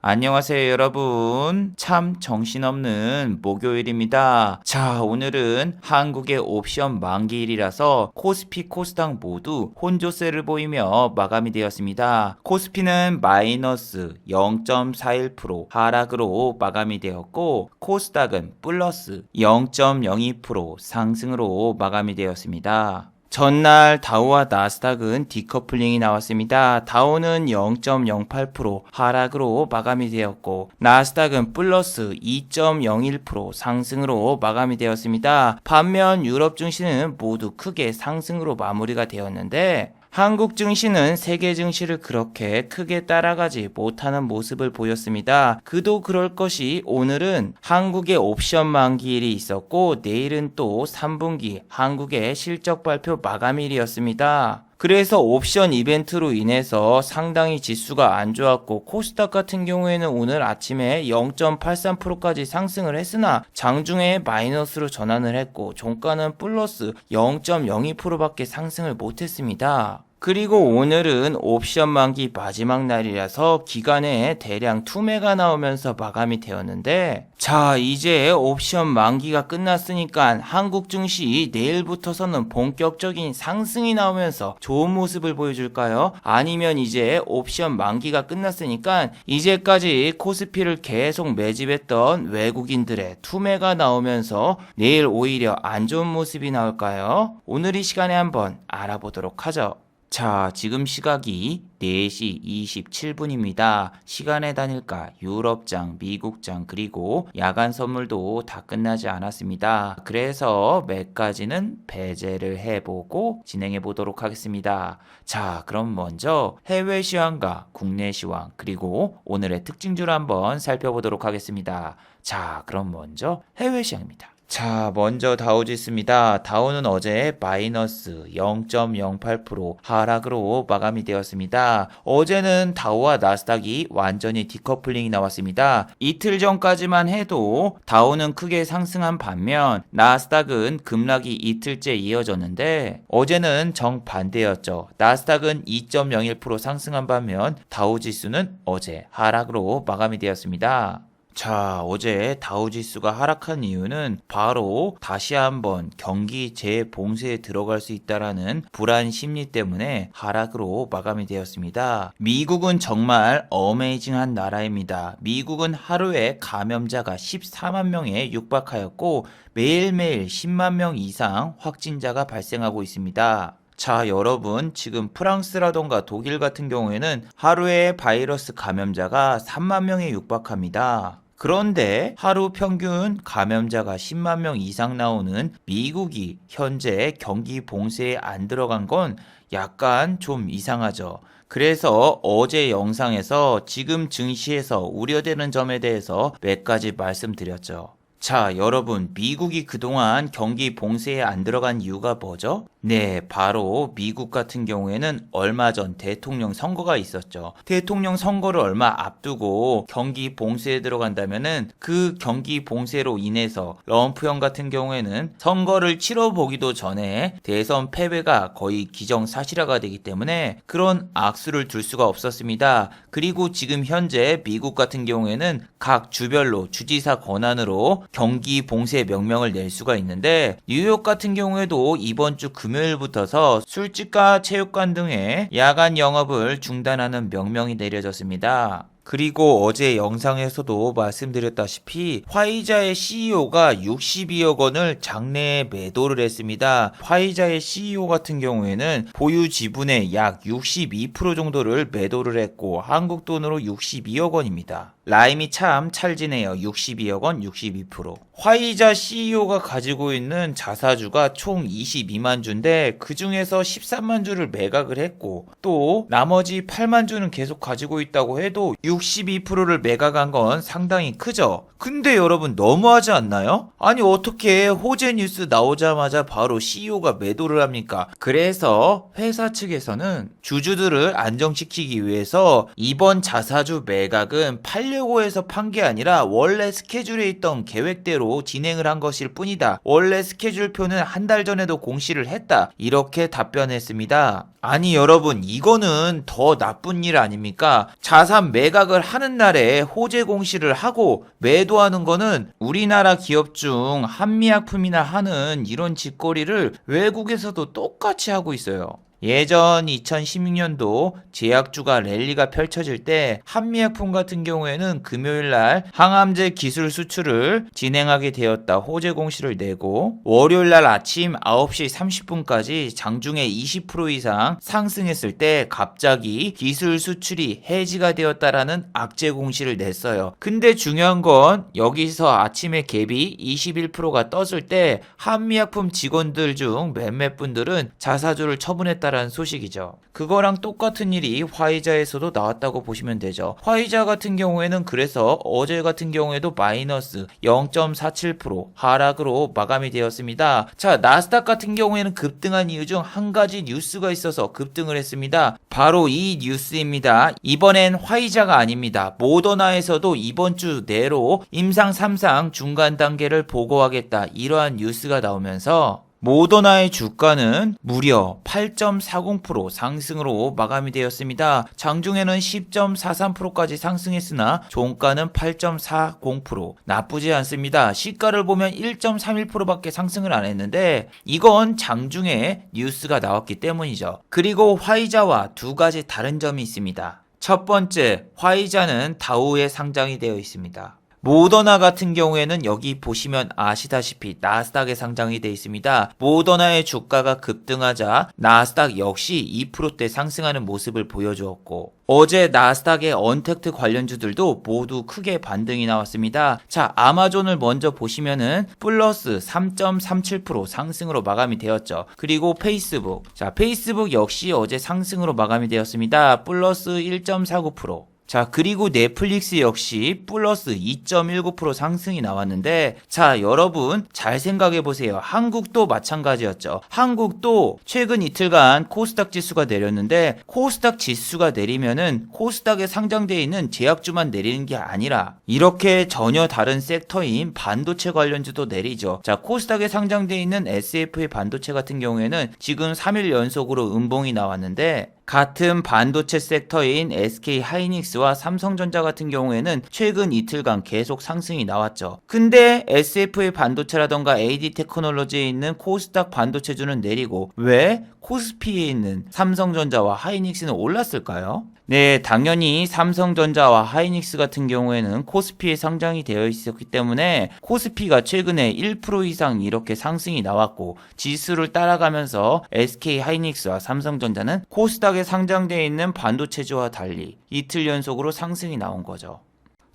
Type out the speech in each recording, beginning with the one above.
안녕하세요 여러분. 참 정신없는 목요일입니다. 자, 오늘은 한국의 옵션 만기일이라서 코스피 코스닥 모두 혼조세를 보이며 마감이 되었습니다. 코스피는 마이너스 0.41% 하락으로 마감이 되었고, 코스닥은 플러스 0.02% 상승으로 마감이 되었습니다. 전날 다우와 나스닥은 디커플링이 나왔습니다. 다우는 0.08% 하락으로 마감이 되었고, 나스닥은 플러스 2.01% 상승으로 마감이 되었습니다. 반면 유럽 증시는 모두 크게 상승으로 마무리가 되었는데, 한국 증시는 세계 증시를 그렇게 크게 따라가지 못하는 모습을 보였습니다. 그도 그럴 것이 오늘은 한국의 옵션 만기일이 있었고, 내일은 또 3분기 한국의 실적 발표 마감일이었습니다. 그래서 옵션 이벤트로 인해서 상당히 지수가 안 좋았고, 코스닥 같은 경우에는 오늘 아침에 0.83%까지 상승을 했으나 장중에 마이너스로 전환을 했고, 종가는 플러스 0.02%밖에 상승을 못했습니다. 그리고 오늘은 옵션 만기 마지막 날이라서 기간에 대량 투매가 나오면서 마감이 되었는데, 자, 이제 옵션 만기가 끝났으니까 한국 증시 내일부터서는 본격적인 상승이 나오면서 좋은 모습을 보여줄까요? 아니면 이제 옵션 만기가 끝났으니까 이제까지 코스피를 계속 매집했던 외국인들의 투매가 나오면서 내일 오히려 안 좋은 모습이 나올까요? 오늘 이 시간에 한번 알아보도록 하죠. 자, 지금 시각이 4시 27분입니다. 시간의 단일가 유럽장, 미국장, 그리고 야간 선물도 다 끝나지 않았습니다. 그래서 몇 가지는 배제를 해보고 진행해 보도록 하겠습니다. 자, 그럼 먼저 해외 시황과 국내 시황, 그리고 오늘의 특징주를 한번 살펴보도록 하겠습니다. 자, 그럼 먼저 해외 시황입니다. 자, 먼저 다우지수입니다. 다우는 어제 마이너스 0.08% 하락으로 마감이 되었습니다. 어제는 다우와 나스닥이 완전히 디커플링이 나왔습니다. 이틀 전까지만 해도 다우는 크게 상승한 반면 나스닥은 급락이 이틀째 이어졌는데, 어제는 정반대였죠. 나스닥은 2.01% 상승한 반면 다우지수는 어제 하락으로 마감이 되었습니다. 자, 어제 다우지수가 하락한 이유는 바로 다시 한번 경기 재봉쇄에 들어갈 수 있다라는 불안 심리 때문에 하락으로 마감이 되었습니다. 미국은 정말 어메이징한 나라입니다. 미국은 하루에 감염자가 14만 명에 육박하였고, 매일매일 10만 명 이상 확진자가 발생하고 있습니다. 자, 여러분, 지금 프랑스라던가 독일 같은 경우에는 하루에 바이러스 감염자가 3만 명에 육박합니다. 그런데 하루 평균 감염자가 10만 명 이상 나오는 미국이 현재 경기 봉쇄에 안 들어간 건 약간 좀 이상하죠. 그래서 어제 영상에서 지금 증시에서 우려되는 점에 대해서 몇 가지 말씀드렸죠. 자, 여러분, 미국이 그동안 경기 봉쇄에 안 들어간 이유가 뭐죠? 네, 바로 미국 같은 경우에는 얼마 전 대통령 선거가 있었죠. 대통령 선거를 얼마 앞두고 경기 봉쇄에 들어간다면은 그 경기 봉쇄로 인해서 트럼프 형 같은 경우에는 선거를 치러보기도 전에 대선 패배가 거의 기정사실화가 되기 때문에 그런 악수를 둘 수가 없었습니다. 그리고 지금 현재 미국 같은 경우에는 각 주별로 주지사 권한으로 경기 봉쇄 명령을 낼 수가 있는데, 뉴욕 같은 경우에도 이번 주 금요일부터서 술집과 체육관 등의 야간 영업을 중단하는 명령이 내려졌습니다. 그리고 어제 영상에서도 말씀드렸다시피 화이자의 CEO가 62억 원을 장내에 매도를 했습니다. 화이자의 CEO 같은 경우에는 보유 지분의 약 62% 정도를 매도를 했고, 한국 돈으로 62억 원입니다. 라임이 참 찰지네요. 62억 원, 62%. 화이자 CEO가 가지고 있는 자사주가 총 22만 주인데 그 중에서 13만 주를 매각을 했고, 또 나머지 8만 주는 계속 가지고 있다고 해도 62%를 매각한 건 상당히 크죠. 근데 여러분, 너무하지 않나요? 아니, 어떻게 호재 뉴스 나오자마자 바로 CEO가 매도를 합니까? 그래서 회사 측에서는 주주들을 안정시키기 위해서 이번 자사주 매각은 팔려고 해서 판 게 아니라 원래 스케줄에 있던 계획대로 진행을 한 것일 뿐이다. 원래 스케줄표는 한 달 전에도 공시를 했다. 이렇게 답변했습니다. 아니 여러분, 이거는 더 나쁜 일 아닙니까? 자산 매각 급락을 하는 날에 호재 공시를 하고 매도하는 거는 우리나라 기업 중 한미약품이나 하는 이런 짓거리를 외국에서도 똑같이 하고 있어요. 예전 2016년도 제약주가 랠리가 펼쳐질 때 한미약품 같은 경우에는 금요일날 항암제 기술 수출을 진행하게 되었다 호재 공시를 내고 월요일날 아침 9시 30분까지 장중에 20% 이상 상승했을 때 갑자기 기술 수출이 해지가 되었다라는 악재 공시를 냈어요. 근데 중요한 건 여기서 아침에 갭이 21%가 떴을 때 한미약품 직원들 중 몇몇 분들은 자사주를 처분했다 라는 소식이죠. 그거랑 똑같은 일이 화이자에서도 나왔다고 보시면 되죠. 화이자 같은 경우에는 그래서 어제 같은 경우에도 마이너스 0.47% 하락으로 마감이 되었습니다. 자, 나스닥 같은 경우에는 급등한 이유 중 한 가지 뉴스가 있어서 급등을 했습니다. 바로 이 뉴스입니다. 이번엔 화이자가 아닙니다. 모더나에서도 이번 주 내로 임상 3상 중간 단계를 보고하겠다 이러한 뉴스가 나오면서 모더나의 주가는 무려 8.40% 상승으로 마감이 되었습니다. 장중에는 10.43%까지 상승했으나 종가는 8.40%. 나쁘지 않습니다. 시가를 보면 1.31%밖에 상승을 안 했는데 이건 장중에 뉴스가 나왔기 때문이죠. 그리고 화이자와 두 가지 다른 점이 있습니다. 첫 번째, 화이자는 다우에 상장이 되어 있습니다. 모더나 같은 경우에는 여기 보시면 아시다시피 나스닥에 상장이 되어 있습니다. 모더나의 주가가 급등하자 나스닥 역시 2%대 상승하는 모습을 보여주었고 어제 나스닥의 언택트 관련주들도 모두 크게 반등이 나왔습니다. 자, 아마존을 먼저 보시면은 플러스 3.37% 상승으로 마감이 되었죠. 그리고 페이스북. 자, 페이스북 역시 어제 상승으로 마감이 되었습니다. 플러스 1.49%. 자, 그리고 넷플릭스 역시 플러스 2.19% 상승이 나왔는데 자, 여러분 잘 생각해 보세요. 한국도 마찬가지였죠. 한국도 최근 이틀간 코스닥 지수가 내렸는데 코스닥 지수가 내리면은 코스닥에 상장되어 있는 제약주만 내리는 게 아니라 이렇게 전혀 다른 섹터인 반도체 관련주도 내리죠. 자, 코스닥에 상장되어 있는 SF의 반도체 같은 경우에는 지금 3일 연속으로 음봉이 나왔는데 같은 반도체 섹터인 SK 하이닉스와 삼성전자 같은 경우에는 최근 이틀간 계속 상승이 나왔죠. 근데 SF의 반도체라던가 AD 테크놀로지에 있는 코스닥 반도체주는 내리고 왜 코스피에 있는 삼성전자와 하이닉스는 올랐을까요? 네, 당연히 삼성전자와 하이닉스 같은 경우에는 코스피에 상장이 되어 있었기 때문에 코스피가 최근에 1% 이상 이렇게 상승이 나왔고 지수를 따라가면서 SK 하이닉스와 삼성전자는 코스닥에 상장되어 있는 반도체주와 달리 이틀 연속으로 상승이 나온 거죠.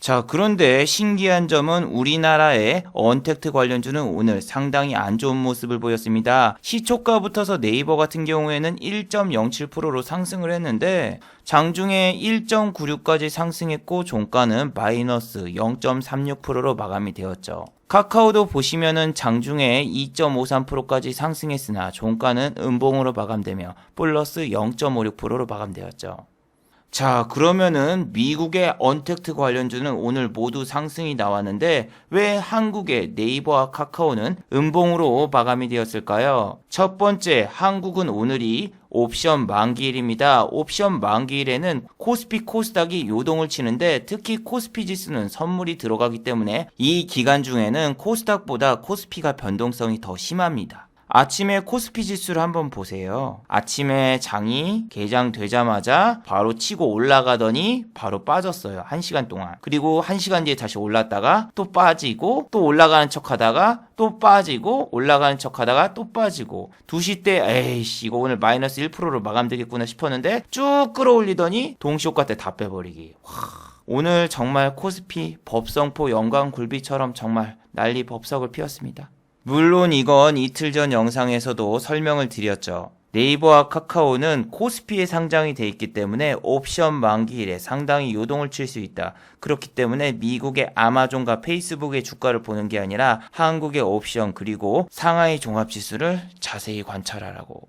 자, 그런데 신기한 점은 우리나라의 언택트 관련주는 오늘 상당히 안 좋은 모습을 보였습니다. 시초가부터서 네이버 같은 경우에는 1.07%로 상승을 했는데 장중에 1.96까지 상승했고 종가는 마이너스 0.36%로 마감이 되었죠. 카카오도 보시면은 장중에 2.53%까지 상승했으나 종가는 음봉으로 마감되며 플러스 0.56%로 마감되었죠. 자, 그러면은 미국의 언택트 관련주는 오늘 모두 상승이 나왔는데 왜 한국의 네이버와 카카오는 음봉으로 마감이 되었을까요? 첫 번째, 한국은 오늘이 옵션 만기일입니다. 옵션 만기일에는 코스피 코스닥이 요동을 치는데 특히 코스피 지수는 선물이 들어가기 때문에 이 기간 중에는 코스닥보다 코스피가 변동성이 더 심합니다. 아침에 코스피 지수를 한번 보세요. 아침에 장이 개장되자마자 바로 치고 올라가더니 바로 빠졌어요. 1시간 동안. 그리고 1시간 뒤에 다시 올랐다가 또 빠지고 또 올라가는 척 하다가 또 빠지고 올라가는 척 하다가 또 빠지고 2시 때 에이씨 이거 오늘 마이너스 1%로 마감되겠구나 싶었는데 쭉 끌어올리더니 동시효과 때 다 빼버리기. 오늘 정말 코스피 법성포 영광굴비처럼 정말 난리 법석을 피웠습니다. 물론 이건 이틀 전 영상에서도 설명을 드렸죠. 네이버와 카카오는 코스피에 상장이 돼 있기 때문에 옵션 만기일에 상당히 요동을 칠 수 있다. 그렇기 때문에 미국의 아마존과 페이스북의 주가를 보는 게 아니라 한국의 옵션 그리고 상하이 종합지수를 자세히 관찰하라고.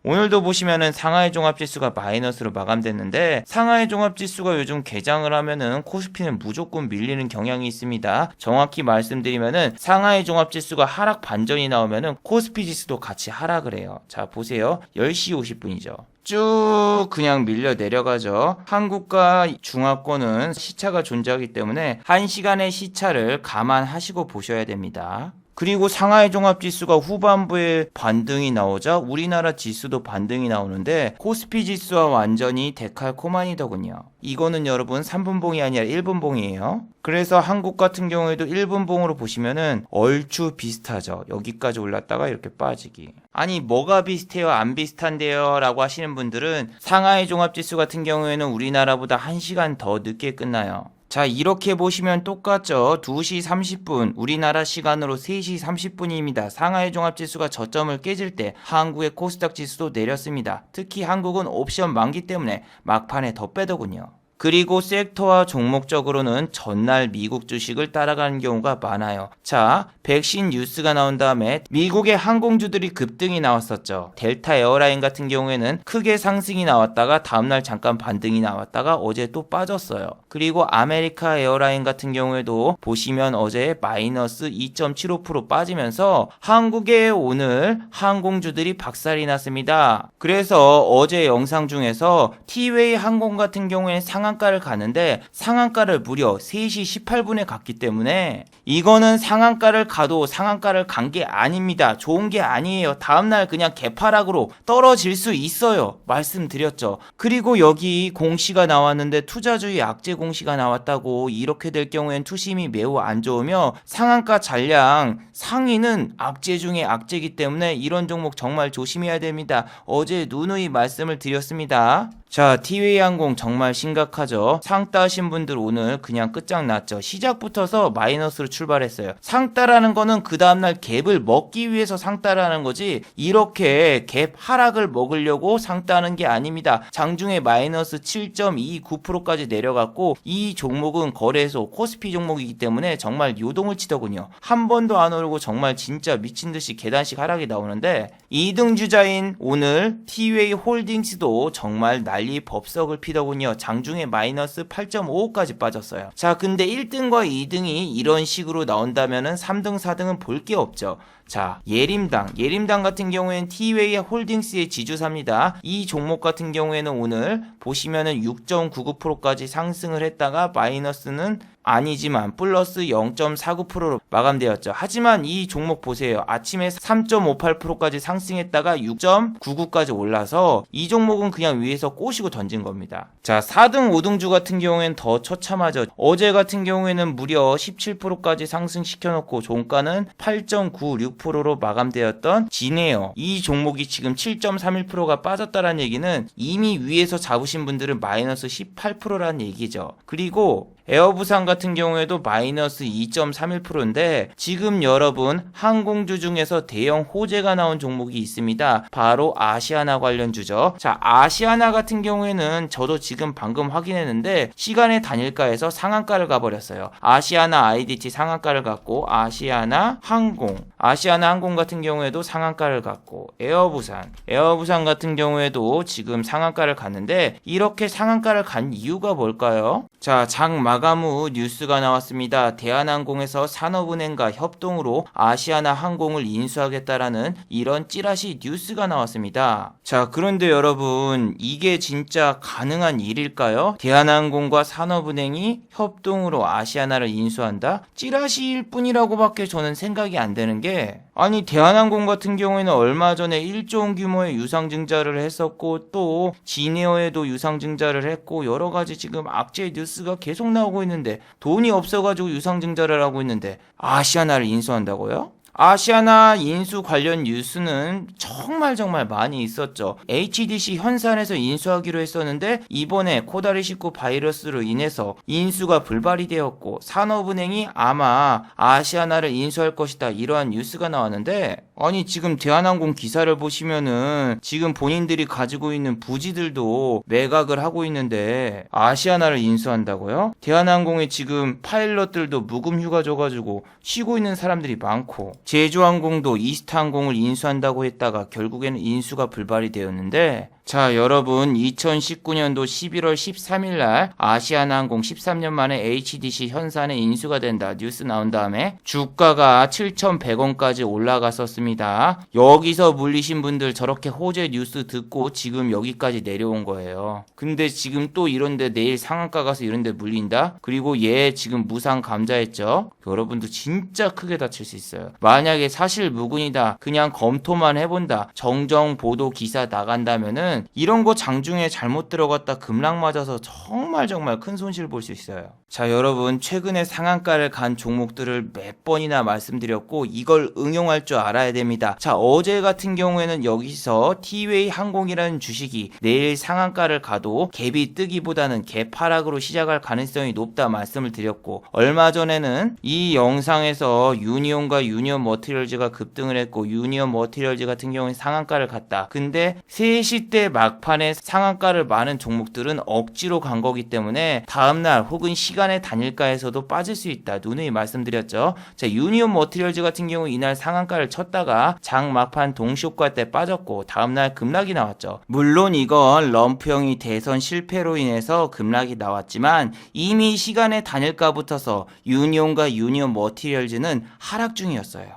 오늘도 보시면은 상하이 종합지수가 마이너스로 마감됐는데 상하이 종합지수가 요즘 개장을 하면은 코스피는 무조건 밀리는 경향이 있습니다. 정확히 말씀드리면은 상하이 종합지수가 하락 반전이 나오면은 코스피 지수도 같이 하락을 해요. 자, 보세요. 10시 50분이죠. 쭉 그냥 밀려 내려가죠. 한국과 중화권은 시차가 존재하기 때문에 1시간의 시차를 감안하시고 보셔야 됩니다. 그리고 상하이 종합지수가 후반부에 반등이 나오자 우리나라 지수도 반등이 나오는데 코스피 지수와 완전히 데칼코마니더군요. 이거는 여러분 3분봉이 아니라 1분봉이에요. 그래서 한국 같은 경우에도 1분봉으로 보시면은 얼추 비슷하죠. 여기까지 올랐다가 이렇게 빠지기. 아니 뭐가 비슷해요? 안 비슷한데요? 라고 하시는 분들은 상하이 종합지수 같은 경우에는 우리나라보다 1시간 더 늦게 끝나요. 자, 이렇게 보시면 똑같죠. 2시 30분, 우리나라 시간으로 3시 30분입니다. 상하이 종합지수가 저점을 깨질 때 한국의 코스닥 지수도 내렸습니다. 특히 한국은 옵션 만기 때문에 막판에 더 빼더군요. 그리고 섹터와 종목적으로는 전날 미국 주식을 따라가는 경우가 많아요. 자, 백신 뉴스가 나온 다음에 미국의 항공주들이 급등이 나왔었죠. 델타 에어라인 같은 경우에는 크게 상승이 나왔다가 다음날 잠깐 반등이 나왔다가 어제 또 빠졌어요. 그리고 아메리카 에어라인 같은 경우에도 보시면 어제 마이너스 2.75% 빠지면서 한국의 오늘 항공주들이 박살이 났습니다. 그래서 어제 영상 중에서 티웨이 항공 같은 경우에는 상한가를 가는데 상한가를 무려 3시 18분에 갔기 때문에 이거는 상한가를 가도 상한가를 간 게 아닙니다. 좋은 게 아니에요. 다음날 그냥 개파락으로 떨어질 수 있어요. 말씀드렸죠. 그리고 여기 공시가 나왔는데 투자주의 악재 공시가 나왔다고 이렇게 될 경우엔 투심이 매우 안 좋으며 상한가 잔량 상위는 악재 중에 악재이기 때문에 이런 종목 정말 조심해야 됩니다. 어제 누누이 말씀을 드렸습니다. 자, 티웨이 항공 정말 심각하죠. 상따 하신 분들 오늘 그냥 끝장났죠. 시작부터서 마이너스로 출발했어요. 상따라는 거는 그 다음날 갭을 먹기 위해서 상따라는 거지 이렇게 갭 하락을 먹으려고 상따하는 게 아닙니다. 장중에 마이너스 7.29%까지 내려갔고 이 종목은 거래소 코스피 종목이기 때문에 정말 요동을 치더군요. 한 번도 안 오르고 정말 진짜 미친듯이 계단식 하락이 나오는데 2등 주자인 오늘 티웨이 홀딩스도 정말 난리 법석을 피더군요. 장중에 마이너스 8.55까지 빠졌어요. 자, 근데 1등과 2등이 이런 식으로 나온다면은 3등, 4등은 볼 게 없죠. 자, 예림당 같은 경우에는 티웨이 홀딩스의 지주사입니다. 이 종목 같은 경우에는 오늘 보시면은 6.99%까지 상승을 했다가 마이너스는 아니지만 플러스 0.49%로 마감되었죠. 하지만 이 종목 보세요. 아침에 3.58%까지 상승했다가 6.99까지 올라서 이 종목은 그냥 위에서 꼬시고 던진 겁니다. 자, 4등, 5등주 같은 경우에는 더 처참하죠. 어제 같은 경우에는 무려 17%까지 상승시켜놓고 종가는 8.96%로 마감되었던 진에어. 이 종목이 지금 7.31%가 빠졌다는 얘기는 이미 위에서 잡으신 분들은 마이너스 18%라는 얘기죠. 그리고 에어부산 같은 경우에도 마이너스 2.31%인데 지금 여러분 항공주 중에서 대형 호재가 나온 종목이 있습니다. 바로 아시아나 관련주죠. 자, 아시아나 같은 경우에는 저도 지금 방금 확인했는데 시간의 단일가에서 상한가를 가버렸어요. 아시아나 IDT 상한가를 갔고 아시아나 항공 같은 경우에도 상한가를 갔고 에어부산 같은 경우에도 지금 상한가를 갔는데 이렇게 상한가를 간 이유가 뭘까요? 자, 장 마감 후 뉴스가 나왔습니다. 대한항공에서 산업은행과 협동으로 아시아나 항공을 인수하겠다라는 이런 찌라시 뉴스가 나왔습니다. 자, 그런데 여러분 이게 진짜 가능한 일일까요? 대한항공과 산업은행이 협동으로 아시아나를 인수한다? 찌라시일 뿐이라고밖에 저는 생각이 안 되는 게 아니 대한항공 같은 경우에는 얼마 전에 1조 원 규모의 유상증자를 했었고 또 진에어에도 유상증자를 했고 여러가지 지금 악재 뉴스가 계속 나오고 있는데 돈이 없어가지고 유상증자를 하고 있는데 아시아나를 인수한다고요? 아시아나 인수 관련 뉴스는 정말 많이 있었죠. HDC 현산에서 인수하기로 했었는데 이번에 코다리19 바이러스로 인해서 인수가 불발이 되었고 산업은행이 아마 아시아나를 인수할 것이다 이러한 뉴스가 나왔는데 아니 지금 대한항공 기사를 보시면은 지금 본인들이 가지고 있는 부지들도 매각을 하고 있는데 아시아나를 인수한다고요? 대한항공에 지금 파일럿들도 무급 휴가 줘가지고 쉬고 있는 사람들이 많고 제주항공도 이스타항공을 인수한다고 했다가 결국에는 인수가 불발이 되었는데 자, 여러분 2019년도 11월 13일 날 아시아나항공 13년 만에 HDC 현산에 인수가 된다 뉴스 나온 다음에 주가가 7,100원까지 올라갔었습니다. 여기서 물리신 분들 저렇게 호재 뉴스 듣고 지금 여기까지 내려온 거예요. 근데 지금 또 이런데 내일 상한가 가서 이런데 물린다? 그리고 얘 지금 무상 감자했죠? 여러분도 진짜 크게 다칠 수 있어요. 만약에 사실 무근이다, 그냥 검토만 해본다, 정정 보도 기사 나간다면은 이런 거 장중에 잘못 들어갔다 급락 맞아서 정말 큰 손실 볼 수 있어요. 자, 여러분 최근에 상한가를 간 종목들을 몇 번이나 말씀드렸고 이걸 응용할 줄 알아야 됩니다. 자, 어제 같은 경우에는 여기서 티웨이 항공이라는 주식이 내일 상한가를 가도 갭이 뜨기보다는 갭하락으로 시작할 가능성이 높다 말씀을 드렸고, 얼마 전에는 이 영상에서 유니온과 유니온 머티리얼즈가 급등을 했고 유니온 머티리얼즈 같은 경우는 상한가를 갔다. 근데 3시 때 막판에 상한가를 많은 종목들은 억지로 간 거기 때문에 다음날 혹은 시간의 단일가에서도 빠질 수 있다 누누이 말씀드렸죠. 자, 유니온 머티리얼즈 같은 경우 이날 상한가를 쳤다가 장 막판 동시효과 때 빠졌고 다음날 급락이 나왔죠. 물론 이건 럼프형이 대선 실패로 인해서 급락이 나왔지만 이미 시간의 단일가 붙어서 유니온과 유니온 머티리얼즈는 하락 중이었어요.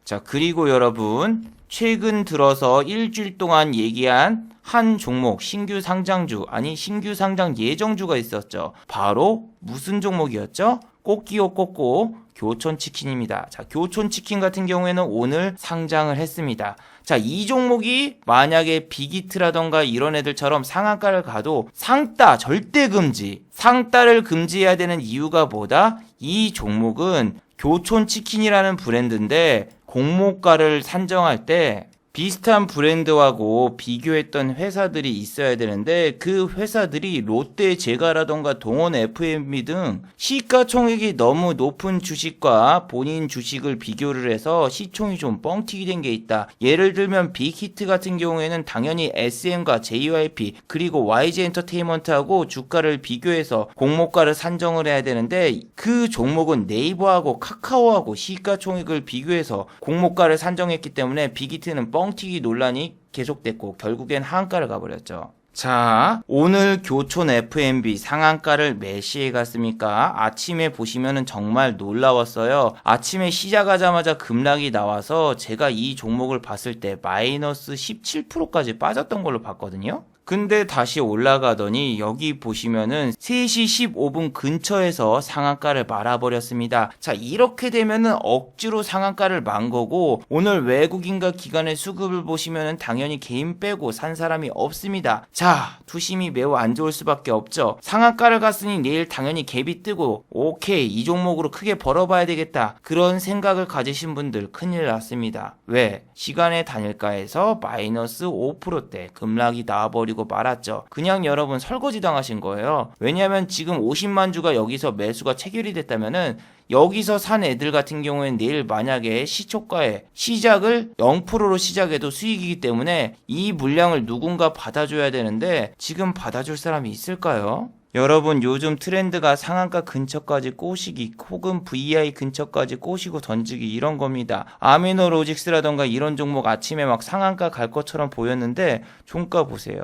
자, 그리고 여러분 최근 들어서 일주일 동안 얘기한 한 종목 신규 상장주, 아니 신규 상장 예정주가 있었죠. 바로 무슨 종목이었죠? 꽃기호 꽂고 교촌치킨입니다. 자, 교촌치킨 같은 경우에는 오늘 상장을 했습니다. 자, 이 종목이 만약에 빅히트라던가 이런 애들처럼 상한가를 가도 상따 절대 금지, 상따를 금지해야 되는 이유가 뭐다? 이 종목은 교촌치킨이라는 브랜드인데 공모가를 산정할 때 비슷한 브랜드하고 비교했던 회사들이 있어야 되는데 그 회사들이 롯데 제과라던가 동원 F&B 등 시가총액이 너무 높은 주식과 본인 주식을 비교를 해서 시총이 좀 뻥튀기 된 게 있다. 예를 들면 빅히트 같은 경우에는 당연히 SM과 JYP 그리고 YG 엔터테인먼트하고 주가를 비교해서 공모가를 산정을 해야 되는데 그 종목은 네이버하고 카카오하고 시가총액을 비교해서 공모가를 산정했기 때문에 빅히트는 뻥튀기 논란이 계속됐고 결국엔 하한가를 가버렸죠. 자, 오늘 교촌 F&B 상한가를 몇 시에 갔습니까? 아침에 보시면은 정말 놀라웠어요. 아침에 시작하자마자 급락이 나와서 제가 이 종목을 봤을 때 마이너스 17%까지 빠졌던 걸로 봤거든요. 근데 다시 올라가더니 여기 보시면은 3시 15분 근처에서 상한가를 말아버렸습니다. 자, 이렇게 되면은 억지로 상한가를 만 거고 오늘 외국인과 기관의 수급을 보시면은 당연히 개인 빼고 산 사람이 없습니다. 자, 투심이 매우 안 좋을 수밖에 없죠. 상한가를 갔으니 내일 당연히 갭이 뜨고 오케이, 이 종목으로 크게 벌어봐야 되겠다. 그런 생각을 가지신 분들 큰일 났습니다. 왜? 시간의 단일가에서 마이너스 5%대 급락이 나와버리고 말았죠. 그냥 여러분 설거지 당하신 거예요. 왜냐하면 지금 50만 주가 여기서 매수가 체결이 됐다면은 여기서 산 애들 같은 경우에는 내일 만약에 시초가에 시작을 0%로 시작해도 수익이기 때문에 이 물량을 누군가 받아줘야 되는데 지금 받아줄 사람이 있을까요? 여러분 요즘 트렌드가 상한가 근처까지 꼬시기 혹은 VI 근처까지 꼬시고 던지기 이런 겁니다. 아미노로직스라던가 이런 종목 아침에 막 상한가 갈 것처럼 보였는데 종가 보세요.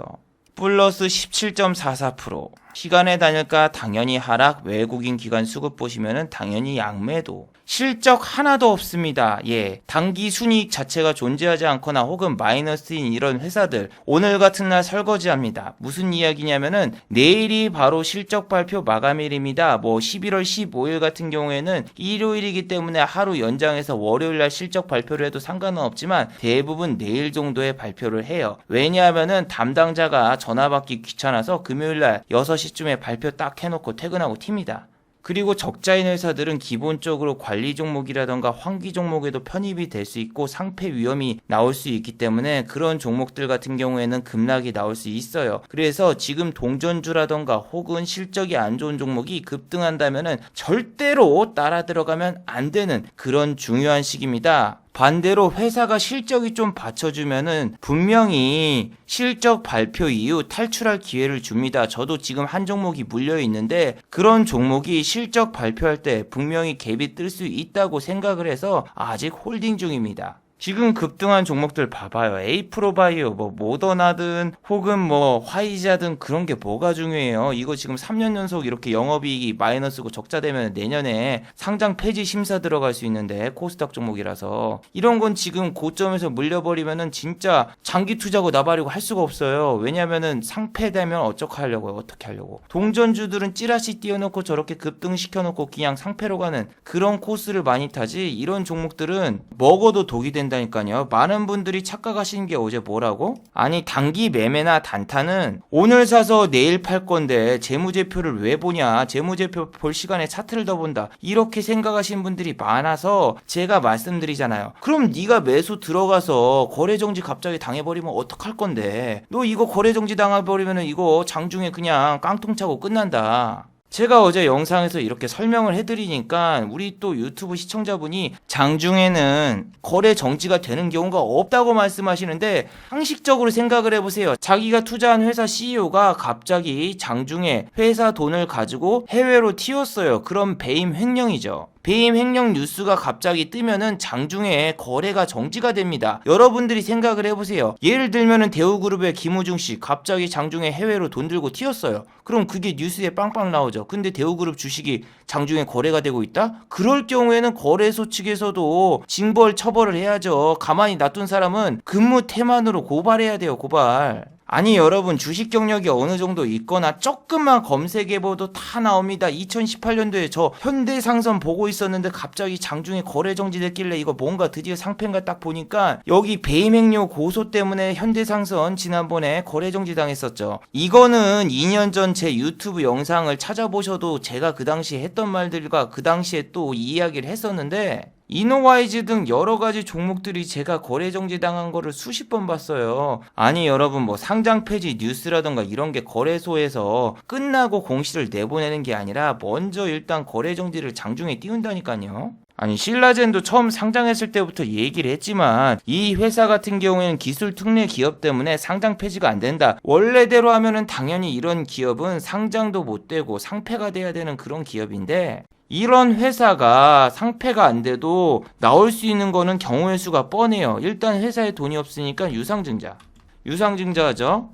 플러스 17.44%. 시간의 단일가 당연히 하락, 외국인 기관 수급 보시면은 당연히 양매도. 실적 하나도 없습니다. 예, 단기 순이익 자체가 존재하지 않거나 혹은 마이너스인 이런 회사들 오늘 같은 날 설거지합니다. 무슨 이야기냐면은 내일이 바로 실적 발표 마감일입니다. 뭐 11월 15일 같은 경우에는 일요일이기 때문에 하루 연장해서 월요일 날 실적 발표를 해도 상관은 없지만 대부분 내일 정도에 발표를 해요. 왜냐하면은 담당자가 전화 받기 귀찮아서 금요일 날 6시쯤에 발표 딱 해놓고 퇴근하고 튑니다. 그리고 적자인 회사들은 기본적으로 관리 종목이라던가 환기 종목에도 편입이 될 수 있고 상폐 위험이 나올 수 있기 때문에 그런 종목들 같은 경우에는 급락이 나올 수 있어요. 그래서 지금 동전주라던가 혹은 실적이 안 좋은 종목이 급등한다면은 절대로 따라 들어가면 안 되는 그런 중요한 시기입니다. 반대로 회사가 실적이 좀 받쳐주면은 분명히 실적 발표 이후 탈출할 기회를 줍니다. 저도 지금 한 종목이 물려 있는데 그런 종목이 실적 발표할 때 분명히 갭이 뜰 수 있다고 생각을 해서 아직 홀딩 중입니다. 지금 급등한 종목들 봐봐요. 에이프로바이오, 뭐 모더나든 혹은 뭐 화이자든 그런 게 뭐가 중요해요. 이거 지금 3년 연속 이렇게 영업이익이 마이너스고 적자되면 내년에 상장 폐지 심사 들어갈 수 있는데 코스닥 종목이라서 이런 건 지금 고점에서 물려버리면은 진짜 장기 투자고 나발이고 할 수가 없어요. 왜냐면은 상폐되면 어떻게 하려고. 동전주들은 찌라시 띄워놓고 저렇게 급등시켜놓고 그냥 상폐로 가는 그런 코스를 많이 타지, 이런 종목들은 먹어도 독이 된다니까요. 많은 분들이 착각하시는 게 어제 뭐라고? 아니, 단기 매매나 단타는 오늘 사서 내일 팔 건데 재무제표를 왜 보냐, 재무제표 볼 시간에 차트를 더 본다, 이렇게 생각하시는 분들이 많아서 제가 말씀드리잖아요. 그럼 네가 매수 들어가서 거래정지 갑자기 당해버리면 어떡할 건데, 너 이거 거래정지 당해버리면 이거 장중에 그냥 깡통 차고 끝난다. 제가 어제 영상에서 이렇게 설명을 해드리니까 우리 또 유튜브 시청자분이 장중에는 거래 정지가 되는 경우가 없다고 말씀하시는데, 상식적으로 생각을 해보세요. 자기가 투자한 회사 CEO가 갑자기 장중에 회사 돈을 가지고 해외로 튀었어요. 그럼 배임 횡령이죠. 배임 횡령 뉴스가 갑자기 뜨면은 장중에 거래가 정지가 됩니다. 여러분들이 생각을 해보세요. 예를 들면은 대우그룹의 김우중 씨 갑자기 장중에 해외로 돈 들고 튀었어요. 그럼 그게 뉴스에 빵빵 나오죠. 근데 대우그룹 주식이 장중에 거래가 되고 있다? 그럴 경우에는 거래소 측에서도 징벌 처벌을 해야죠. 가만히 놔둔 사람은 근무 태만으로 고발해야 돼요. 고발. 아니, 여러분, 주식 경력이 어느 정도 있거나 조금만 검색해봐도 다 나옵니다. 2018년도에 저 현대상선 보고 있었는데 갑자기 장중에 거래 정지됐길래 이거 뭔가 드디어 상패인가 딱 보니까 여기 배임행료 고소 때문에 현대상선 지난번에 거래 정지 당했었죠. 이거는 2년 전 제 유튜브 영상을 찾아보셔도 제가 그 당시에 했던 말들과 그 당시에 또 이야기를 했었는데, 이노와이즈 등 여러가지 종목들이 제가 거래 정지 당한 거를 수십 번 봤어요. 아니, 여러분, 뭐 상장 폐지 뉴스라던가 이런 게 거래소에서 끝나고 공시를 내보내는 게 아니라 먼저 일단 거래 정지를 장중에 띄운다니까요. 아니, 신라젠도 처음 상장했을 때부터 얘기를 했지만 이 회사 같은 경우에는 기술 특례 기업 때문에 상장 폐지가 안 된다. 원래대로 하면은 당연히 이런 기업은 상장도 못 되고 상폐가 돼야 되는 그런 기업인데, 이런 회사가 상폐가 안 돼도 나올 수 있는 거는 경우의 수가 뻔해요. 일단 회사에 돈이 없으니까 유상증자죠.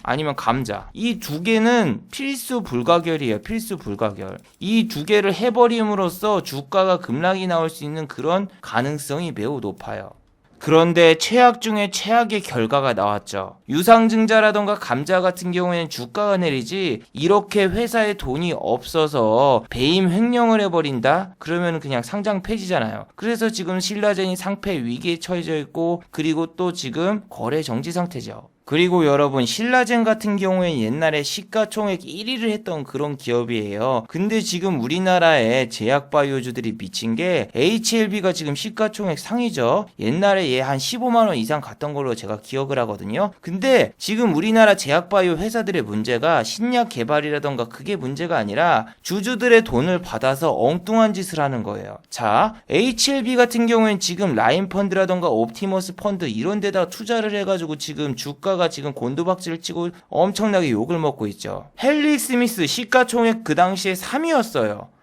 아니면 감자. 이 두 개는 필수 불가결이에요. 필수 불가결. 이 두 개를 해버림으로써 주가가 급락이 나올 수 있는 그런 가능성이 매우 높아요. 그런데 최악 중에 최악의 결과가 나왔죠. 유상증자라던가 감자 같은 경우에는 주가가 내리지, 이렇게 회사에 돈이 없어서 배임 횡령을 해버린다? 그러면 그냥 상장 폐지잖아요. 그래서 지금 신라젠이 상폐 위기에 처해져 있고, 그리고 또 지금 거래 정지 상태죠. 그리고 여러분, 신라젠 같은 경우에 옛날에 시가총액 1위를 했던 그런 기업이에요. 근데 지금 우리나라의 제약바이오주들이 미친 게 HLB가 지금 시가총액 상위죠. 옛날에 얘 한 15만원 이상 갔던 걸로 제가 기억을 하거든요. 근데 지금 우리나라 제약바이오 회사들의 문제가 신약 개발이라던가 그게 문제가 아니라 주주들의 돈을 받아서 엉뚱한 짓을 하는 거예요. 자, HLB 같은 경우엔 지금 라인펀드라던가 옵티머스 펀드 이런 데다 투자를 해가지고 지금 주가가 지금 곤두박질을 치고 엄청나게 욕을 먹고 있죠. 헬릭스미스 시가총액 그 당시에 3위였어요.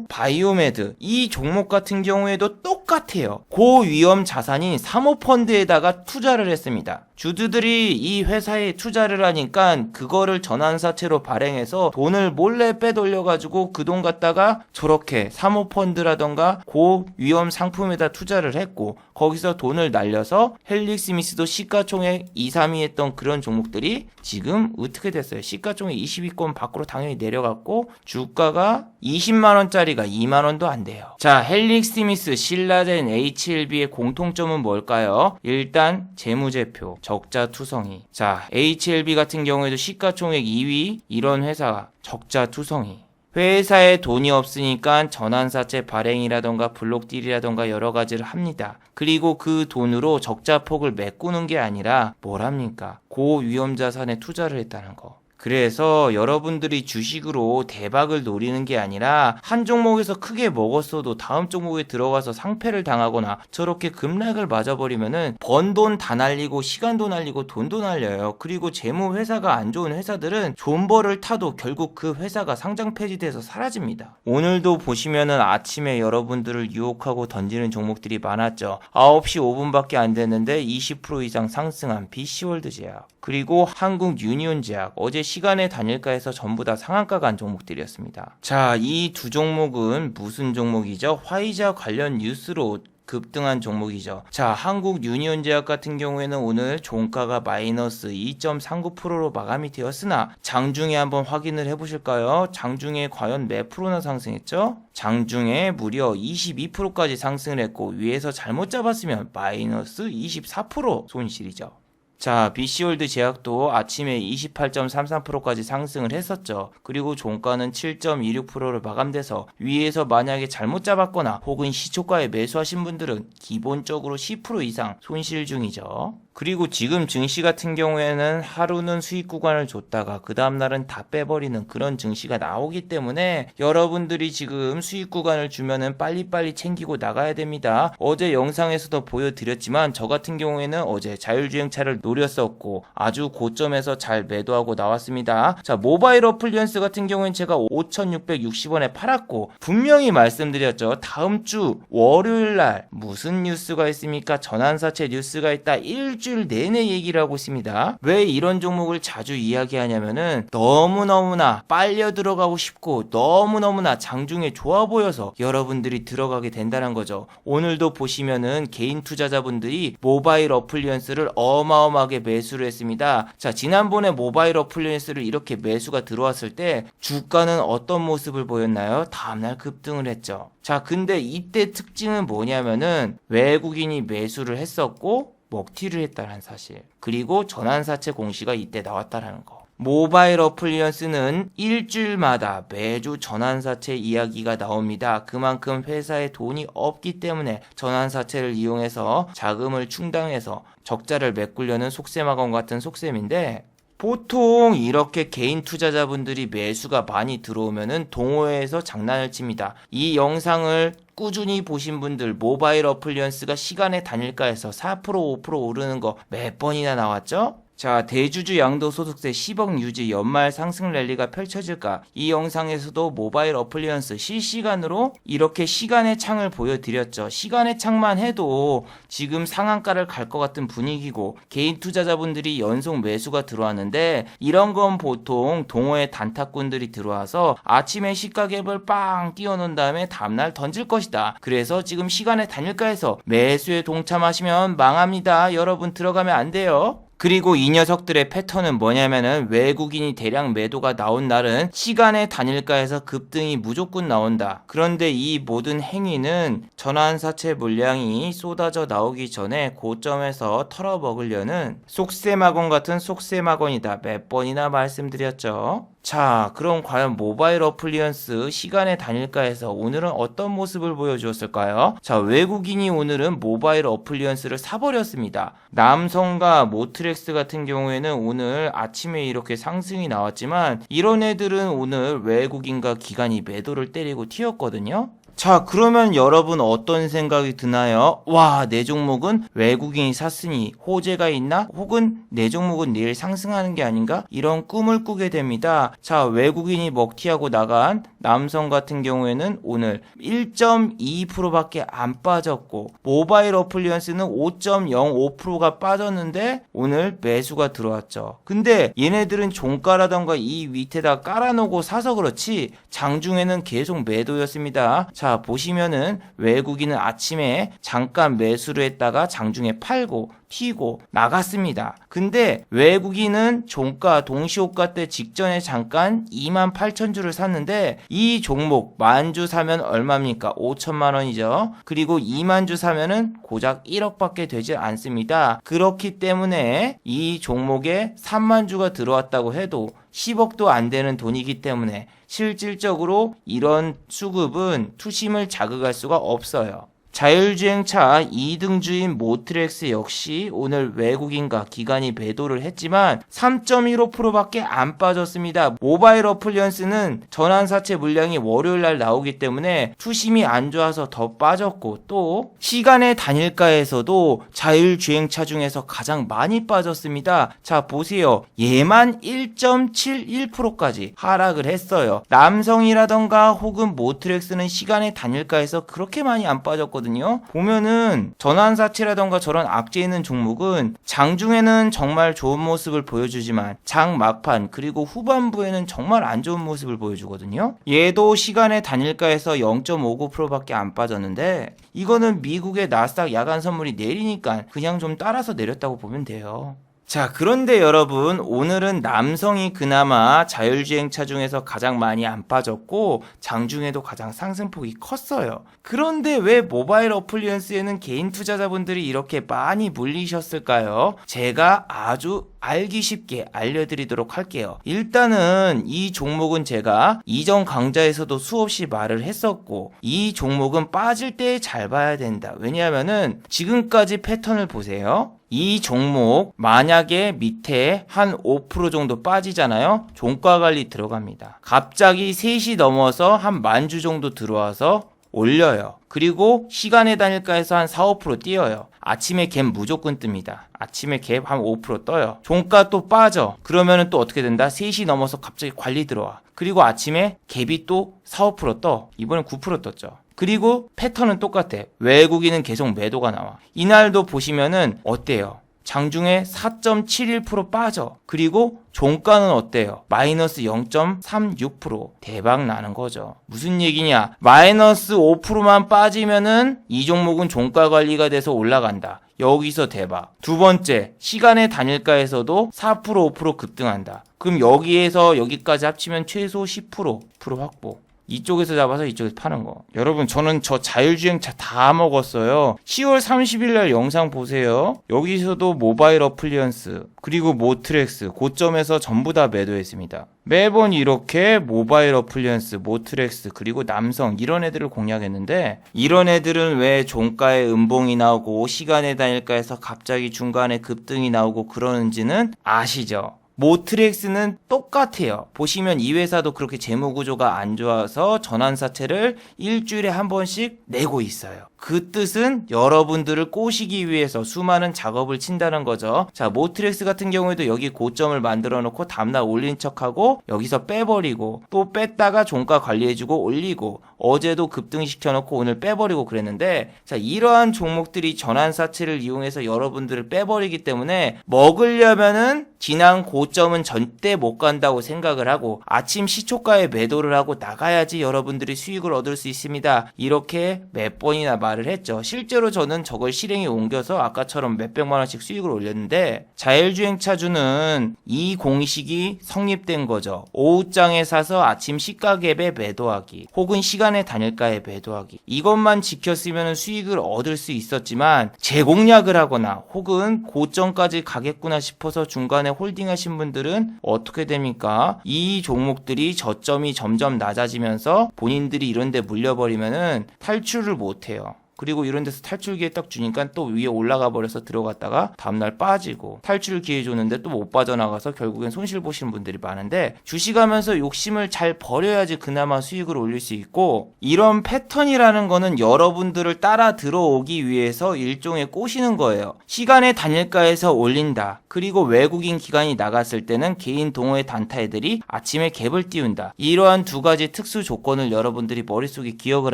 바이오메드 이 종목 같은 경우에도 똑같아요. 고위험 자산인 사모펀드에다가 투자를 했습니다. 주주들이 이 회사에 투자를 하니까 그거를 전환사채로 발행해서 돈을 몰래 빼돌려가지고 그 돈 갖다가 저렇게 사모펀드라던가 고위험 상품에다 투자를 했고, 거기서 돈을 날려서 헬릭스미스도 시가총액 2, 3위 했던 그런 종목들이 지금 어떻게 됐어요? 시가총액 20위권 밖으로 당연히 내려갔고 주가가 20만원짜리가 2만원도 안 돼요. 자, 헬릭스미스, 신라젠, HLB의 공통점은 뭘까요? 일단 재무제표 적자투성이. 자, HLB 같은 경우에도 시가총액 2위 이런 회사가 적자투성이. 회사에 돈이 없으니까 전환사채 발행이라던가 블록딜이라던가 여러 가지를 합니다. 그리고 그 돈으로 적자폭을 메꾸는 게 아니라 뭘 합니까? 고위험 자산에 투자를 했다는 거. 그래서 여러분들이 주식으로 대박을 노리는 게 아니라 한 종목에서 크게 먹었어도 다음 종목에 들어가서 상패를 당하거나 저렇게 급락을 맞아버리면은 번 돈 다 날리고 시간도 날리고 돈도 날려요. 그리고 재무 회사가 안 좋은 회사들은 존버를 타도 결국 그 회사가 상장 폐지돼서 사라집니다. 오늘도 보시면은 아침에 여러분들을 유혹하고 던지는 종목들이 많았죠. 9시 5분밖에 안 됐는데 20% 이상 상승한 BC월드제약, 그리고 한국 유니온제약, 어제 시간의 단일가에서 전부 다 상한가 간 종목들이었습니다. 자, 이 두 종목은 무슨 종목이죠? 화이자 관련 뉴스로 급등한 종목이죠. 자, 한국 유니온제약 같은 경우에는 오늘 종가가 마이너스 2.39%로 마감이 되었으나 장중에 한번 확인을 해보실까요? 장중에 과연 몇 프로나 상승했죠? 장중에 무려 22%까지 상승을 했고 위에서 잘못 잡았으면 마이너스 24% 손실이죠. 자, BC월드 제약도 아침에 28.33%까지 상승을 했었죠. 그리고 종가는 7.26%로 마감돼서 위에서 만약에 잘못 잡았거나 혹은 시초가에 매수하신 분들은 기본적으로 10% 이상 손실 중이죠. 그리고 지금 증시 같은 경우에는 하루는 수익 구간을 줬다가 그 다음날은 다 빼버리는 그런 증시가 나오기 때문에 여러분들이 지금 수익 구간을 주면은 빨리빨리 챙기고 나가야 됩니다. 어제 영상에서도 보여드렸지만 저 같은 경우에는 어제 자율주행차를 노렸었고 아주 고점에서 잘 매도하고 나왔습니다. 자, 모바일 어플리언스 같은 경우는 제가 5,660원에 팔았고 분명히 말씀드렸죠. 다음 주 월요일날 무슨 뉴스가 있습니까? 전환사채 뉴스가 있다. 일주일 내내 얘기를 하고 있습니다. 왜 이런 종목을 자주 이야기하냐면은 너무너무나 빨려 들어가고 싶고 너무너무나 장중에 좋아 보여서 여러분들이 들어가게 된다는 거죠. 오늘도 보시면은 개인 투자자분들이 모바일 어플리언스를 어마어마하게 매수를 했습니다. 자, 지난번에 모바일 어플리언스를 이렇게 매수가 들어왔을 때 주가는 어떤 모습을 보였나요? 다음날 급등을 했죠. 자, 근데 이때 특징은 뭐냐면은 외국인이 매수를 했었고 먹튀를 했다는 사실, 그리고 전환사채 공시가 이때 나왔다라는 거. 모바일 어플리언스는 일주일마다 매주 전환사채 이야기가 나옵니다. 그만큼 회사에 돈이 없기 때문에 전환사채를 이용해서 자금을 충당해서 적자를 메꾸려는 속셈학원 같은 속셈인데, 보통 이렇게 개인 투자자분들이 매수가 많이 들어오면은 동호회에서 장난을 칩니다. 이 영상을 꾸준히 보신 분들, 모바일 어플리언스가 시간의 단일가에서 4% 5% 오르는 거 몇 번이나 나왔죠? 자, 대주주 양도소득세 10억 유지 연말 상승 랠리가 펼쳐질까? 이 영상에서도 모바일 어플리언스 실시간으로 이렇게 시간의 창을 보여드렸죠. 시간의 창만 해도 지금 상한가를 갈 것 같은 분위기고 개인 투자자분들이 연속 매수가 들어왔는데 이런 건 보통 동호회 단타꾼들이 들어와서 아침에 시가갭을 빵 띄워놓은 다음에 다음날 던질 것이다. 그래서 지금 시간의 단일가에서 매수에 동참하시면 망합니다. 여러분 들어가면 안 돼요. 그리고 이 녀석들의 패턴은 뭐냐면은 외국인이 대량 매도가 나온 날은 시간의 단일가에서 급등이 무조건 나온다. 그런데 이 모든 행위는 전환사채 물량이 쏟아져 나오기 전에 고점에서 털어먹으려는 속셈학원 같은 속셈학원이다. 몇 번이나 말씀드렸죠. 자, 그럼 과연 모바일 어플리언스 시간의 단일가에서 오늘은 어떤 모습을 보여주었을까요? 자, 외국인이 오늘은 모바일 어플리언스를 사버렸습니다. 남성과 모트렉스 같은 경우에는 오늘 아침에 이렇게 상승이 나왔지만 이런 애들은 오늘 외국인과 기관이 매도를 때리고 튀었거든요. 자, 그러면 여러분 어떤 생각이 드나요? 와, 내 종목은 외국인이 샀으니 호재가 있나? 혹은 내 종목은 내일 상승하는 게 아닌가? 이런 꿈을 꾸게 됩니다. 자, 외국인이 먹튀하고 나간 남성 같은 경우에는 오늘 1.22%밖에 안 빠졌고 모바일 어플리언스는 5.05%가 빠졌는데 오늘 매수가 들어왔죠. 근데 얘네들은 종가라던가 이 밑에다 깔아놓고 사서 그렇지 장중에는 계속 매도였습니다. 자, 보시면은 외국인은 아침에 잠깐 매수를 했다가 장중에 팔고 튀고 나갔습니다. 근데 외국인은 종가 동시호가 때 직전에 잠깐 28,000주를 샀는데 이 종목 만주 사면 얼마입니까? 5천만 원이죠. 그리고 2만 주 사면은 고작 1억밖에 되지 않습니다. 그렇기 때문에 이 종목에 3만 주가 들어왔다고 해도 10억도 안 되는 돈이기 때문에 실질적으로 이런 수급은 투심을 자극할 수가 없어요. 자율주행차 2등주인 모트렉스 역시 오늘 외국인과 기관이 매도를 했지만 3.15%밖에 안 빠졌습니다. 모바일 어플리언스는 전환사채 물량이 월요일날 나오기 때문에 투심이 안 좋아서 더 빠졌고, 또 시간의 단일가에서도 자율주행차 중에서 가장 많이 빠졌습니다. 자 보세요. 얘만 1.71%까지 하락을 했어요. 남성이라던가 혹은 모트렉스는 시간의 단일가에서 그렇게 많이 안 빠졌거든요. 보면은 전환사채라던가 저런 악재 있는 종목은 장중에는 정말 좋은 모습을 보여주지만 장 막판 그리고 후반부에는 정말 안 좋은 모습을 보여주거든요. 얘도 시간의 단일가에서 0.59%밖에 안 빠졌는데 이거는 미국의 나스닥 야간 선물이 내리니까 그냥 좀 따라서 내렸다고 보면 돼요. 자, 그런데 여러분, 오늘은 남성이 그나마 자율주행차 중에서 가장 많이 안 빠졌고 장중에도 가장 상승폭이 컸어요. 그런데 왜 모바일 어플리언스에는 개인 투자자분들이 이렇게 많이 물리셨을까요? 제가 아주 알기 쉽게 알려드리도록 할게요. 일단은 이 종목은 제가 이전 강좌에서도 수없이 말을 했었고, 이 종목은 빠질 때 잘 봐야 된다. 왜냐하면은 지금까지 패턴을 보세요. 이 종목 만약에 밑에 한 5% 정도 빠지잖아요. 종가 관리 들어갑니다. 갑자기 3시 넘어서 한 만주 정도 들어와서 올려요. 그리고 시간의 단일가에서 한 4, 5% 뛰어요. 아침에 갭 무조건 뜹니다. 아침에 갭 한 5% 떠요. 종가 또 빠져. 그러면은 또 어떻게 된다? 3시 넘어서 갑자기 관리 들어와. 그리고 아침에 갭이 또 4, 5% 떠. 이번엔 9% 떴죠. 그리고 패턴은 똑같아. 외국인은 계속 매도가 나와. 이날도 보시면은 어때요? 장중에 4.71% 빠져. 그리고 종가는 어때요? 마이너스 0.36% 대박 나는 거죠. 무슨 얘기냐? 마이너스 5%만 빠지면은 이 종목은 종가 관리가 돼서 올라간다. 여기서 대박. 두 번째, 시간의 단일가에서도 4%, 5% 급등한다. 그럼 여기에서 여기까지 합치면 최소 10% 확보. 이쪽에서 잡아서 이쪽에서 파는 거. 여러분, 저는 저 자율주행차 다 먹었어요. 10월 30일 날 영상 보세요. 여기서도 모바일 어플리언스 그리고 모트렉스 고점에서 전부 다 매도했습니다. 매번 이렇게 모바일 어플리언스, 모트렉스 그리고 남성 이런 애들을 공략했는데, 이런 애들은 왜 종가에 음봉이 나오고 시간의 단일가에서 갑자기 중간에 급등이 나오고 그러는지는 아시죠? 모트렉스는 똑같아요. 보시면 이 회사도 그렇게 재무구조가 안 좋아서 전환사채를 일주일에 한 번씩 내고 있어요. 그 뜻은 여러분들을 꼬시기 위해서 수많은 작업을 친다는 거죠. 자, 모트렉스 같은 경우에도 여기 고점을 만들어 놓고 다음날 올린 척하고 여기서 빼버리고 또 뺐다가 종가 관리해주고 올리고, 어제도 급등시켜 놓고 오늘 빼버리고 그랬는데, 자, 이러한 종목들이 전환사채를 이용해서 여러분들을 빼버리기 때문에 먹으려면은 지난 고점은 절대 못 간다고 생각을 하고 아침 시초가에 매도를 하고 나가야지 여러분들이 수익을 얻을 수 있습니다. 이렇게 몇 번이나 말을 했죠. 실제로 저는 저걸 실행에 옮겨서 아까처럼 몇백만 원씩 수익을 올렸는데, 자율주행차주는 이 공식이 성립된 거죠. 오후장에 사서 아침 시가갭에 매도하기 혹은 시간의 단일가에 매도하기. 이것만 지켰으면 수익을 얻을 수 있었지만 재공략을 하거나 혹은 고점까지 가겠구나 싶어서 중간에 홀딩하신 분들은 어떻게 됩니까? 이 종목들이 저점이 점점 낮아지면서 본인들이 이런 데 물려버리면은 탈출을 못해요. 그리고 이런 데서 탈출 기회 딱 주니까 또 위에 올라가 버려서 들어갔다가 다음날 빠지고, 탈출 기회 줬는데 또 못 빠져나가서 결국엔 손실 보시는 분들이 많은데, 주식하면서 욕심을 잘 버려야지 그나마 수익을 올릴 수 있고, 이런 패턴이라는 거는 여러분들을 따라 들어오기 위해서 일종의 꼬시는 거예요. 시간의 단일가에서 올린다. 그리고 외국인 기관이 나갔을 때는 개인 동호회 단타 애들이 아침에 갭을 띄운다. 이러한 두 가지 특수 조건을 여러분들이 머릿속에 기억을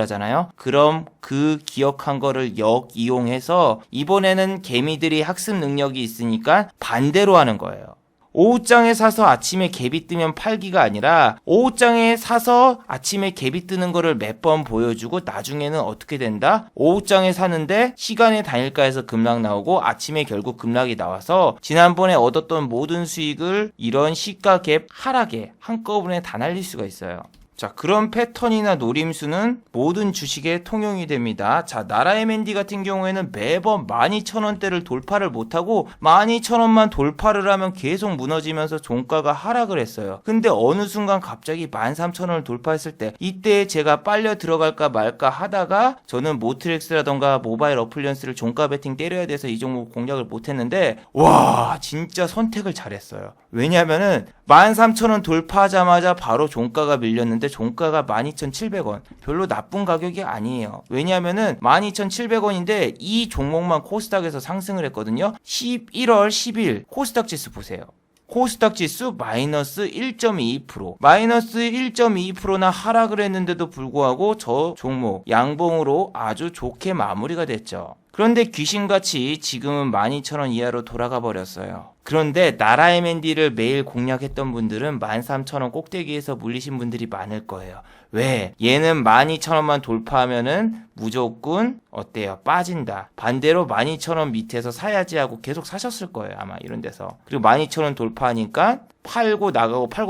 하잖아요. 그럼 그 기억한 거를 역이용해서 이번에는 개미들이 학습 능력이 있으니까 반대로 하는 거예요. 오후장에 사서 아침에 갭이 뜨면 팔기가 아니라, 오후장에 사서 아침에 갭이 뜨는 거를 몇 번 보여주고 나중에는 어떻게 된다? 오후장에 사는데 시간의 단일가에서 급락 나오고 아침에 결국 급락이 나와서 지난번에 얻었던 모든 수익을 이런 시가 갭 하락에 한꺼번에 다 날릴 수가 있어요. 자, 그런 패턴이나 노림수는 모든 주식에 통용이 됩니다. 자, 나라MND 같은 경우에는 매번 12,000원대를 돌파를 못하고 12,000원만 돌파를 하면 계속 무너지면서 종가가 하락을 했어요. 근데 어느 순간 갑자기 13,000원을 돌파했을 때 이때 제가 빨려 들어갈까 말까 하다가 저는 모트렉스라던가 모바일 어플리언스를 종가 베팅 때려야 돼서 이 종목 공략을 못했는데 와 진짜 선택을 잘했어요. 왜냐면은 13,000원 돌파하자마자 바로 종가가 밀렸는데 종가가 12,700원. 별로 나쁜 가격이 아니에요. 왜냐면은 12,700원인데 이 종목만 코스닥에서 상승을 했거든요. 11월 10일 코스닥 지수 보세요. 코스닥 지수 마이너스 1.22%, 마이너스 1.22%나 하락을 했는데도 불구하고 저 종목 양봉으로 아주 좋게 마무리가 됐죠. 그런데 귀신같이 지금은 12,000원 이하로 돌아가 버렸어요. 그런데 나라MND를 매일 공략했던 분들은 13,000원 꼭대기에서 물리신 분들이 많을 거예요. 왜? 얘는 12,000원만 돌파하면은 무조건 어때요? 빠진다. 반대로 12,000원 밑에서 사야지 하고 계속 사셨을 거예요. 아마 이런 데서. 그리고 12,000원 돌파하니까 팔고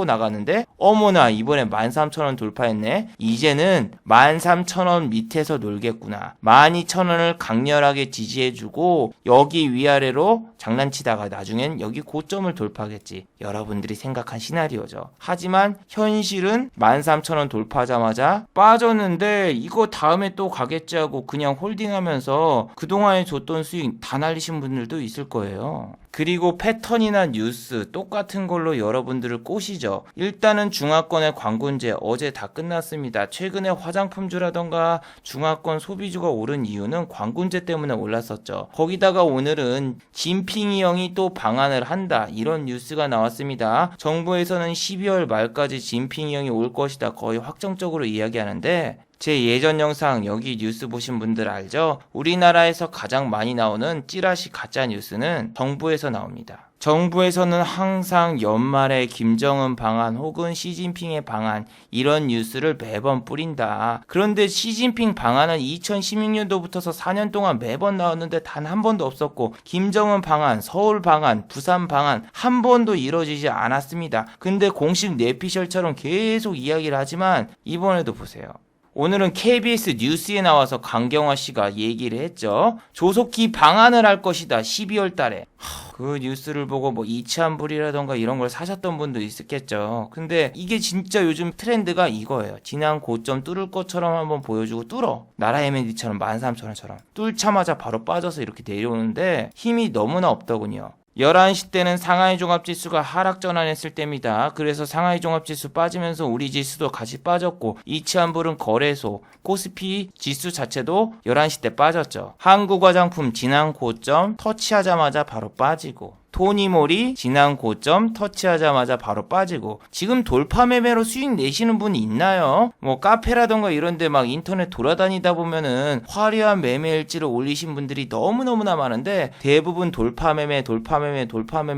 나가는데 어머나 이번에 13,000원 돌파했네. 이제는 13,000원 밑에서 놀겠구나. 12,000원을 강렬하게 지지해주고 여기 위아래로 장난치다가 나중엔 여기 고점을 돌파하겠지. 여러분들이 생각한 시나리오죠. 하지만 현실은 13,000원 돌파하자마자 빠졌는데 이거 다음에 또 가겠지 하고 그냥 홀딩하면서 그동안에 줬던 수익 다 날리신 분들도 있을 거예요. 그리고 패턴이나 뉴스 똑같은 걸로 여러분들을 꼬시죠. 일단은 중화권의 광군제 어제 다 끝났습니다. 최근에 화장품주라던가 중화권 소비주가 오른 이유는 광군제 때문에 올랐었죠. 거기다가 오늘은 진핑이 형이 또 방한을 한다 이런 뉴스가 나왔습니다. 정부에서는 12월 말까지 진핑이 형이 올 것이다 거의 확정적으로 이야기하는데 제 예전 영상 여기 뉴스 보신 분들 알죠? 우리나라에서 가장 많이 나오는 찌라시 가짜 뉴스는 정부에서 나옵니다. 정부에서는 항상 연말에 김정은 방한 혹은 시진핑의 방한 이런 뉴스를 매번 뿌린다. 그런데 시진핑 방한은 2016년도부터서 4년 동안 매번 나왔는데 단 한 번도 없었고 김정은 방한, 서울 방한, 부산 방한 한 번도 이루어지지 않았습니다. 근데 공식 내피셜처럼 계속 이야기를 하지만 이번에도 보세요. 오늘은 KBS 뉴스에 나와서 강경화 씨가 얘기를 했죠. 조속히 방한을 할 것이다. 12월 달에. 그 뉴스를 보고 뭐 이치한불이라던가 이런 걸 사셨던 분도 있었겠죠. 근데 이게 진짜 요즘 트렌드가 이거예요. 지난 고점 뚫을 것처럼 한번 보여주고 뚫어. 나라MND처럼 13,000원처럼. 뚫자마자 바로 빠져서 이렇게 내려오는데 힘이 너무나 없더군요. 11시 때는 상하이 종합지수가 하락 전환했을 때입니다. 그래서 상하이 종합지수 빠지면서 우리 지수도 같이 빠졌고 이치한불은 거래소, 코스피 지수 자체도 11시 때 빠졌죠. 한국화장품 지난 고점 터치하자마자 바로 빠지고 토니모리 지난 고점 터치하자마자 바로 빠지고 지금 돌파 매매로 수익 내시는 분이 있나요? 뭐 카페라던가 이런데 막 인터넷 돌아다니다 보면은 화려한 매매 일지를 올리신 분들이 너무너무나 많은데 대부분 돌파 매매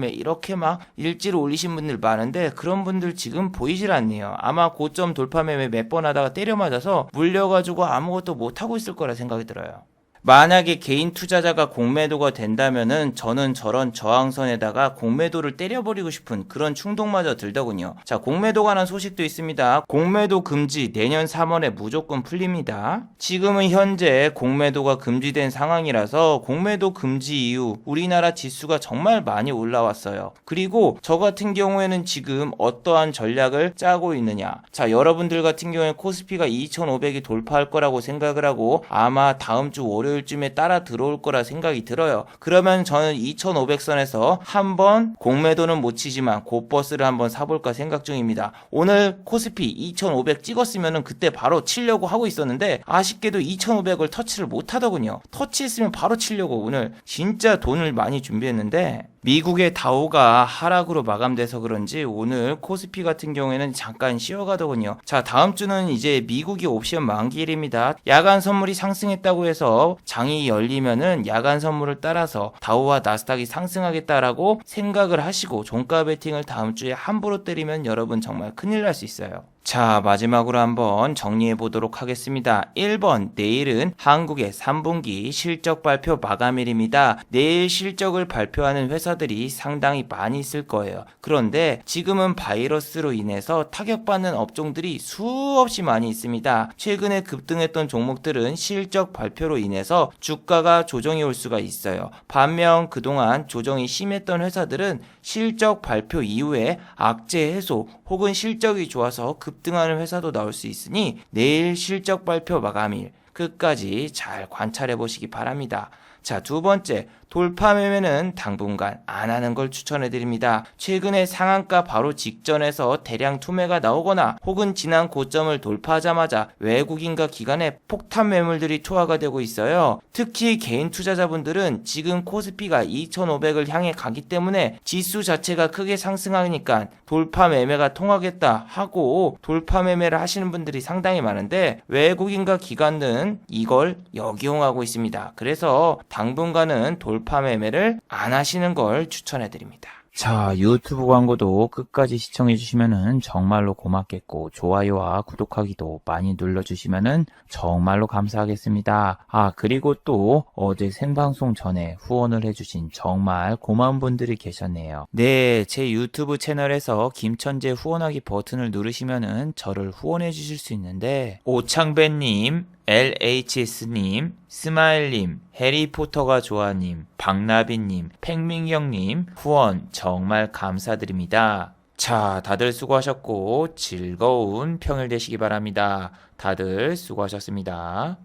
이렇게 막 일지를 올리신 분들 많은데 그런 분들 지금 보이질 않네요. 아마 고점 돌파 매매 몇 번 하다가 때려 맞아서 물려가지고 아무것도 못하고 있을 거라 생각이 들어요. 만약에 개인 투자자가 공매도가 된다면은 저는 저런 저항선에다가 공매도를 때려버리고 싶은 그런 충동마저 들더군요. 자, 공매도 관한 소식도 있습니다. 공매도 금지 내년 3월에 무조건 풀립니다. 지금은 현재 공매도가 금지된 상황이라서 공매도 금지 이후 우리나라 지수가 정말 많이 올라왔어요. 그리고 저 같은 경우에는 지금 어떠한 전략을 짜고 있느냐. 자, 여러분들 같은 경우에 코스피가 2,500이 돌파할 거라고 생각을 하고 아마 다음 주 월요일쯤에 따라 들어올 거라 생각이 들어요. 그러면 저는 2,500선에서 한번 공매도는 못 치지만 고버스를 한번 사볼까 생각 중입니다. 오늘 코스피 2,500 찍었으면 그때 바로 치려고 하고 있었는데 아쉽게도 2,500을 터치를 못 하더군요. 터치했으면 바로 치려고 오늘 진짜 돈을 많이 준비했는데 미국의 다우가 하락으로 마감돼서 그런지 오늘 코스피 같은 경우에는 잠깐 쉬어가더군요. 자, 다음 주는 이제 미국이 옵션 만기일입니다. 야간 선물이 상승했다고 해서 장이 열리면은 야간 선물을 따라서 다우와 나스닥이 상승하겠다라고 생각을 하시고 종가 베팅을 다음 주에 함부로 때리면 여러분 정말 큰일 날 수 있어요. 자, 마지막으로 한번 정리해 보도록 하겠습니다. 1번, 내일은 한국의 3분기 실적 발표 마감일입니다. 내일 실적을 발표하는 회사들이 상당히 많이 있을 거예요. 그런데 지금은 바이러스로 인해서 타격받는 업종들이 수없이 많이 있습니다. 최근에 급등했던 종목들은 실적 발표로 인해서 주가가 조정이 올 수가 있어요. 반면 그동안 조정이 심했던 회사들은 실적 발표 이후에 악재 해소 혹은 실적이 좋아서 급등하는 회사도 나올 수 있으니 내일 실적 발표 마감일 끝까지 잘 관찰해 보시기 바랍니다. 자, 두 번째, 돌파 매매는 당분간 안 하는 걸 추천해 드립니다. 최근에 상한가 바로 직전에서 대량 투매가 나오거나 혹은 지난 고점을 돌파하자마자 외국인과 기관의 폭탄 매물들이 투하가 되고 있어요. 특히 개인 투자자분들은 지금 코스피가 2500을 향해 가기 때문에 지수 자체가 크게 상승하니까 돌파 매매가 통하겠다 하고 돌파 매매를 하시는 분들이 상당히 많은데 외국인과 기관은 이걸 역이용하고 있습니다. 그래서 당분간은 돌파 매매를 안 하시는 걸 추천해 드립니다. 자, 유튜브 광고도 끝까지 시청해 주시면은 정말로 고맙겠고 좋아요와 구독하기도 많이 눌러 주시면은 정말로 감사하겠습니다. 아, 그리고 또 어제 생방송 전에 후원을 해 주신 정말 고마운 분들이 계셨네요. 네, 제 유튜브 채널에서 김천재 후원하기 버튼을 누르시면은 저를 후원해 주실 수 있는데 오창배님, LHS님, 스마일님, 해리포터가 좋아님, 박나비님, 팽민경님 후원 정말 감사드립니다. 자, 다들 수고하셨고 즐거운 평일 되시기 바랍니다. 다들 수고하셨습니다.